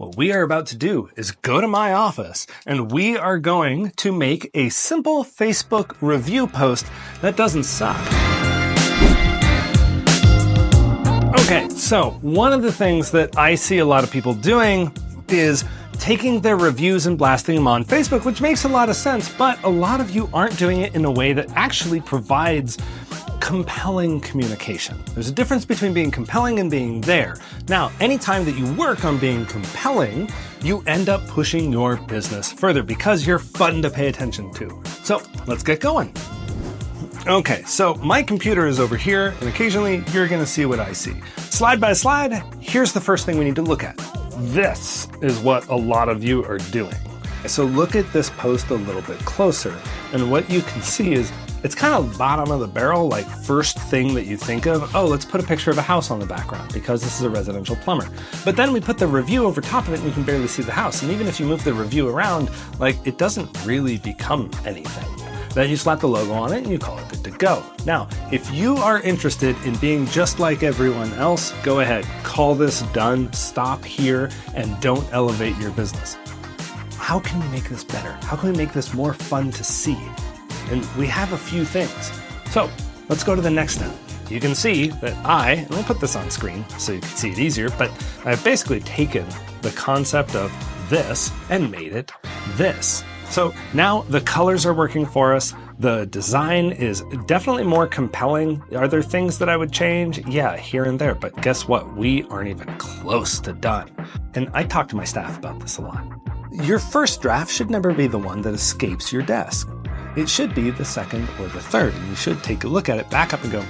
What we are about to do is go to my office and we are going to make a simple Facebook review post that doesn't suck. Okay, so one of the things that I see a lot of people doing is taking their reviews and blasting them on Facebook, which makes a lot of sense, but a lot of you aren't doing it in a way that actually provides compelling communication. There's a difference between being compelling and being there. Now, anytime that you work on being compelling, you end up pushing your business further because you're fun to pay attention to. So let's get going. Okay, so my computer is over here, and occasionally you're gonna see what I see. Slide by slide, here's the first thing we need to look at. This is what a lot of you are doing. So look at this post a little bit closer, and what you can see is it's kind of bottom of the barrel, like first thing that you think of, oh, let's put a picture of a house on the background because this is a residential plumber. But then we put the review over top of it and you can barely see the house. And even if you move the review around, like it doesn't really become anything. Then you slap the logo on it and you call it good to go. Now, if you are interested in being just like everyone else, go ahead, call this done, stop here, and don't elevate your business. How can we make this better? How can we make this more fun to see? And we have a few things. So let's go to the next step. You can see that and we'll put this on screen so you can see it easier, but I've basically taken the concept of this and made it this. So now the colors are working for us. The design is definitely more compelling. Are there things that I would change? Yeah, here and there, but guess what? We aren't even close to done. And I talk to my staff about this a lot. Your first draft should never be the one that escapes your desk. It should be the second or the third, and you should take a look at it, back up and go,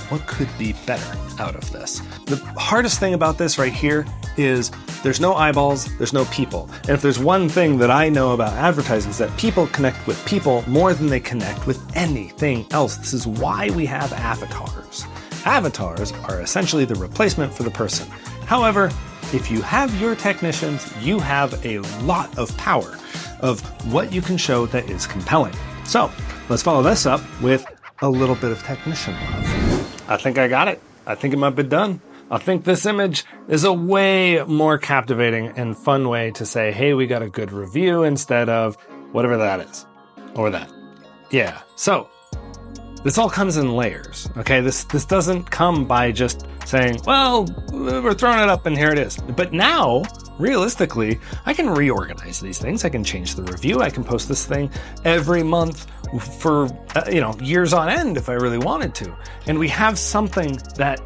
what could be better out of this? The hardest thing about this right here is there's no eyeballs, there's no people. And if there's one thing that I know about advertising is that people connect with people more than they connect with anything else. This is why we have avatars. Avatars are essentially the replacement for the person. However, if you have your technicians, you have a lot of power of what you can show that is compelling. So let's follow this up with a little bit of technician love. I think I got it. I think it might be done. I think this image is a way more captivating and fun way to say, hey, we got a good review instead of whatever that is or that. Yeah. So this all comes in layers. Okay. This doesn't come by just saying, well, we're throwing it up and here it is. But now, realistically, I can reorganize these things. I can change the review. I can post this thing every month for, years on end if I really wanted to. And we have something that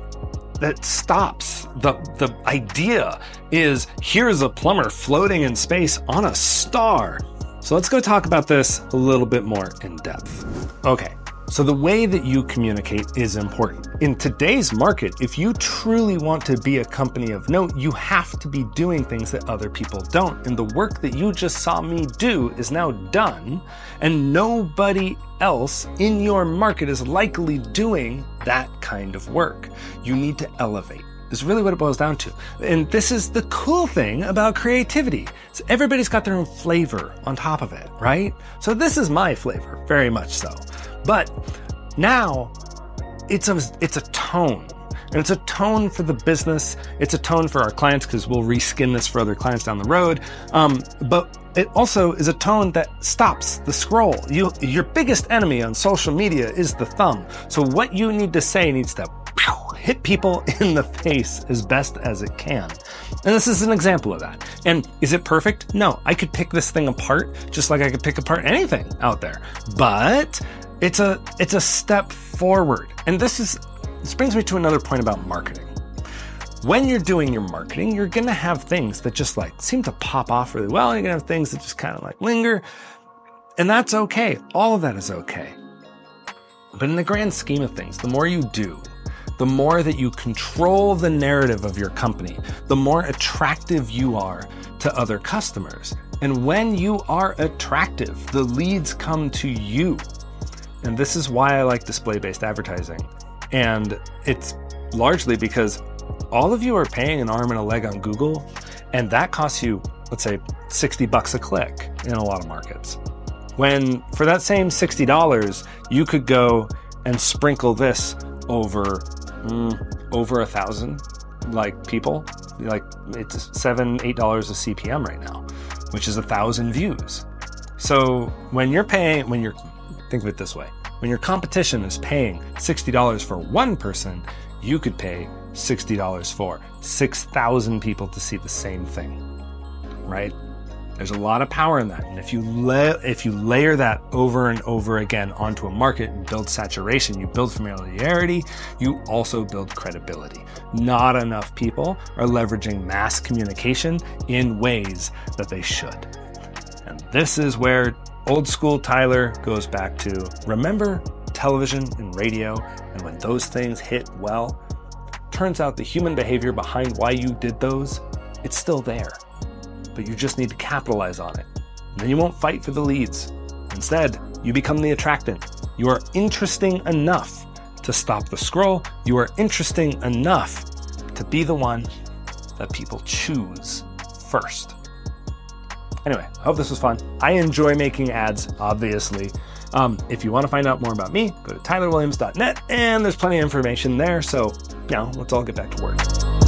stops. The idea is here's a plumber floating in space on a star. So let's go talk about this a little bit more in depth. Okay. So the way that you communicate is important. In today's market, if you truly want to be a company of note, you have to be doing things that other people don't. And the work that you just saw me do is now done, and nobody else in your market is likely doing that kind of work. You need to elevate. Is really what it boils down to. And this is the cool thing about creativity. So everybody's got their own flavor on top of it, right? So this is my flavor, very much so. But now it's a tone. And it's a tone for the business. It's a tone for our clients because we'll reskin this for other clients down the road. But it also is a tone that stops the scroll. Your biggest enemy on social media is the thumb. So what you need to say needs to hit people in the face as best as it can. And this is an example of that. And is it perfect? No, I could pick this thing apart just like I could pick apart anything out there. But it's a step forward. And this brings me to another point about marketing. When you're doing your marketing, you're going to have things that just like seem to pop off really well. And you're going to have things that just kind of like linger. And that's okay. All of that is okay. But in the grand scheme of things, the more you do, the more that you control the narrative of your company, the more attractive you are to other customers. And when you are attractive, the leads come to you. And this is why I like display-based advertising. And it's largely because all of you are paying an arm and a leg on Google, and that costs you, let's say, $60 a click in a lot of markets. When for that same $60, you could go and sprinkle this over 1,000 people like it's $7, $8 a CPM right now, which is 1,000 views. So when you're think of it this way, when your competition is paying $60 for one person, you could pay $60 for 6,000 people to see the same thing, right? There's a lot of power in that. And if you layer that over and over again onto a market and build saturation, you build familiarity, you also build credibility. Not enough people are leveraging mass communication in ways that they should. And this is where old school Tyler goes back to, remember television and radio, and when those things hit well, turns out the human behavior behind why you did those, it's still there. But you just need to capitalize on it. And then you won't fight for the leads. Instead, you become the attractant. You are interesting enough to stop the scroll. You are interesting enough to be the one that people choose first. Anyway, I hope this was fun. I enjoy making ads, obviously. If you want to find out more about me, go to tylerwilliams.net, and there's plenty of information there. So, let's all get back to work.